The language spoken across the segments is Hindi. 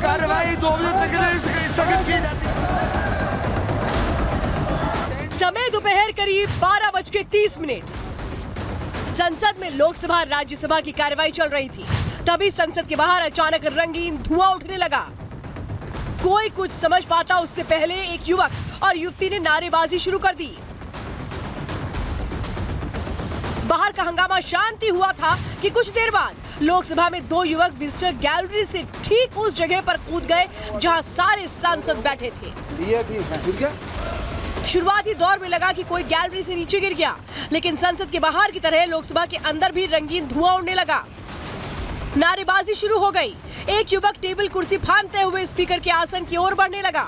कार्रवाई 2 बजे तक स्थगित की जाती है। समय दोपहर करीब 12:30। संसद में लोकसभा राज्यसभा की कार्रवाई चल रही थी। तभी संसद के बाहर अचानक रंगीन धुआं उठने लगा। कोई कुछ समझ पाता उससे पहले एक युवक और युवती ने नारेबाजी शुरू कर दी। बाहर का हंगामा शांति हुआ था कि कुछ देर बाद लोकसभा में 2 युवक विजिटर गैलरी से ठीक उस जगह पर कूद गए जहां सारे सांसद बैठे थे। शुरुआती दौर में लगा कि कोई गैलरी से नीचे गिर गया, लेकिन संसद के बाहर की तरह लोकसभा के अंदर भी रंगीन धुआं उड़ने लगा। नारेबाजी शुरू हो गई। एक युवक टेबल कुर्सी फांदते हुए स्पीकर के आसन की ओर बढ़ने लगा।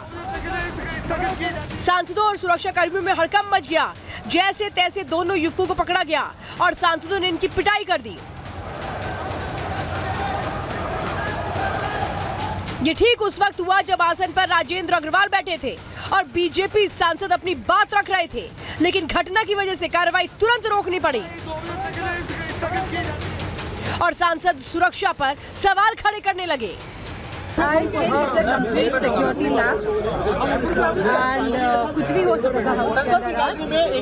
सांसदों और सुरक्षा कर्मियों में हड़कंप मच गया। जैसे तैसे दोनों युवकों को पकड़ा गया और सांसदों ने इनकी पिटाई कर दी। ये ठीक उस वक्त हुआ जब आसन पर राजेंद्र अग्रवाल बैठे थे और बीजेपी सांसद अपनी बात रख रहे थे, लेकिन घटना की वजह से कार्रवाई तुरंत रोकनी पड़ी और सांसद सुरक्षा पर सवाल खड़े करने लगे। कुछ भी हो सकता था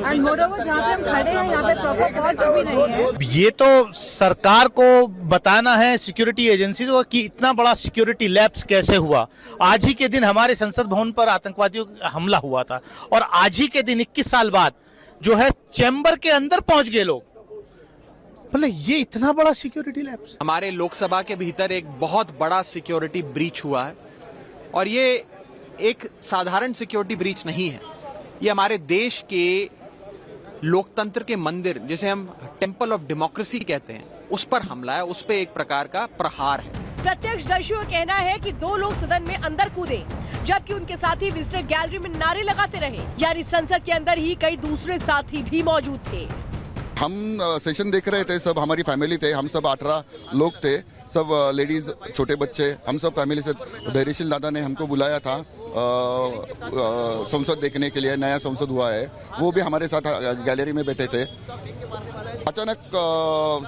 एंड मोरओवर जहाँ पे हम खड़े हैं यहाँ पे प्रॉपर वॉच भी नहीं है। ये तो सरकार को बताना है, सिक्योरिटी एजेंसी को, कि इतना बड़ा सिक्योरिटी लैप्स कैसे हुआ। आज ही के दिन हमारे संसद भवन पर आतंकवादियों का हमला हुआ था और आज ही के दिन 21 साल बाद जो है चैम्बर के अंदर पहुंच गए लोग। मतलब ये इतना बड़ा सिक्योरिटी लैप्स हमारे लोकसभा के भीतर एक बहुत बड़ा सिक्योरिटी ब्रीच हुआ है और ये एक साधारण सिक्योरिटी ब्रीच नहीं है। ये हमारे देश के लोकतंत्र के मंदिर, जिसे हम टेंपल ऑफ डेमोक्रेसी कहते हैं, उस पर हमला है, उस पे एक प्रकार का प्रहार है। प्रत्यक्षदर्शियों का कहना है कि 2 लोग सदन में अंदर कूदे, जबकि उनके साथी विजिटर गैलरी में नारे लगाते रहे। यानी संसद के अंदर ही कई दूसरे साथी भी मौजूद थे। हम सेशन देख रहे थे, सब हमारी फैमिली थे, हम सब 18 लोग थे, सब लेडीज, छोटे बच्चे, हम सब फैमिली से। धैर्यशील दादा ने हमको बुलाया था संसद देखने के लिए। नया संसद हुआ है, वो भी हमारे साथ गैलरी में बैठे थे। अचानक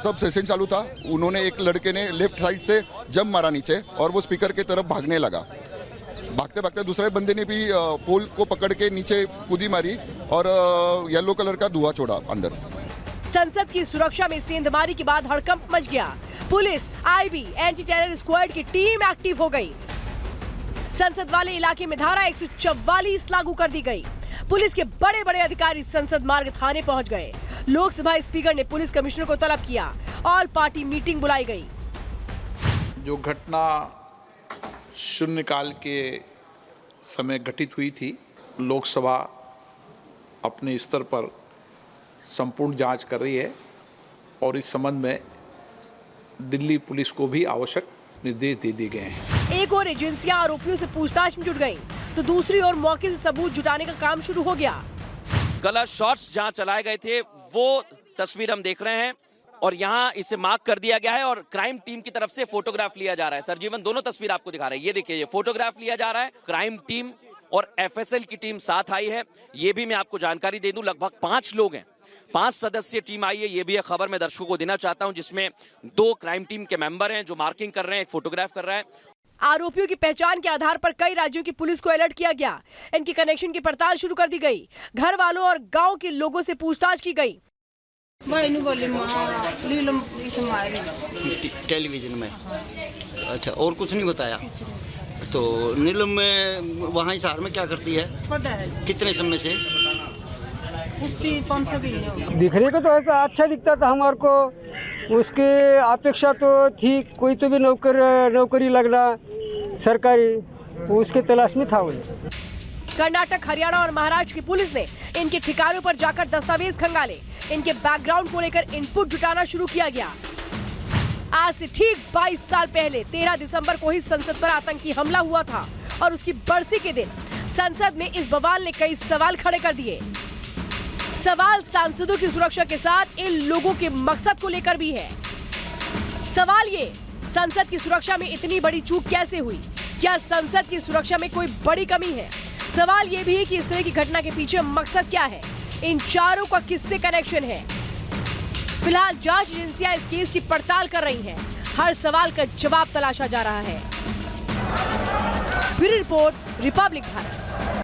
सब सेशन चालू था, उन्होंने एक लड़के ने लेफ्ट साइड से जंप मारा नीचे और वो स्पीकर की तरफ भागने लगा। भागते भागते दूसरे बंदे ने भी पोल को पकड़ के नीचे कूदी मारी और येलो कलर का धुआं छोड़ा अंदर। संसद की सुरक्षा में सेंधमारी के बाद हड़कंप मच गया। Police, IB, anti terror squad की टीम एक्टिव हो गई। संसद वाले इलाके में धारा 144 लागू कर दी गई। पुलिस के बड़े बड़े अधिकारी संसद मार्ग थाने पहुंच गए। लोकसभा स्पीकर ने पुलिस कमिश्नर को तलब किया। ऑल पार्टी मीटिंग बुलाई गई। जो घटना शून्यकाल के समय घटित हुई थी, लोकसभा अपने स्तर पर संपूर्ण जांच कर रही है और इस संबंध में दिल्ली पुलिस को भी आवश्यक निर्देश दे दिए गए हैं। एक और एजेंसियां आरोपियों से पूछताछ में जुट गईं, तो दूसरी ओर मौके से सबूत जुटाने का काम शुरू हो गया। गलत शॉट्स जहां चलाए गए थे वो तस्वीर हम देख रहे हैं और यहां इसे मार्क कर दिया गया है और क्राइम टीम की तरफ से फोटोग्राफ लिया जा रहा है। सरजीवन दोनों तस्वीर आपको दिखा रहे हैं। ये देखिए, ये फोटोग्राफ लिया जा रहा है। क्राइम टीम और एफएसएल की टीम साथ आई है। ये भी मैं आपको जानकारी दे दूं, लगभग 5 लोग हैं, 5 सदस्यीय टीम आई है। ये भी एक खबर मैं दर्शकों को देना चाहता हूं, जिसमें 2 क्राइम टीम के मेंबर हैं जो मार्किंग कर रहे हैं, एक फोटोग्राफ कर रहा है। आरोपियों की पहचान के आधार पर कई राज्यों की पुलिस को अलर्ट किया गया। इनकी कनेक्शन की पड़ताल शुरू कर दी गई। घर वालों और गांव के लोगों से पूछताछ की गई। टेलीविजन में। अच्छा, और कुछ नहीं बताया? तो नीलम में वहाँ हिसार में क्या करती है? कितने समय से? दिखने को तो ऐसा अच्छा दिखता था हमारे को। उसके अपेक्षा तो थी कोई तो भी नौकरी लगना सरकारी, उसके तलाश में था वो। कर्नाटक, हरियाणा और महाराष्ट्र की पुलिस ने इनके ठिकानों पर जाकर दस्तावेज खंगाले। इनके बैकग्राउंड को लेकर इनपुट जुटाना शुरू किया गया। आज से ठीक 22 साल पहले 13 दिसंबर को ही संसद पर आतंकी हमला हुआ था और उसकी बरसी के दिन संसद में इस बवाल ने कई सवाल खड़े कर दिए। सवाल सांसदों की सुरक्षा के साथ इन लोगों के मकसद को लेकर भी है। सवाल ये, संसद की सुरक्षा में इतनी बड़ी चूक कैसे हुई? क्या संसद की सुरक्षा में कोई बड़ी कमी है? सवाल ये भी है कि इस तरह की घटना के पीछे मकसद क्या है? इन चारों का किससे कनेक्शन है? फिलहाल जांच एजेंसियां इस केस की पड़ताल कर रही हैं। हर सवाल का जवाब तलाशा जा रहा है। Bureau report, Republic Bharat.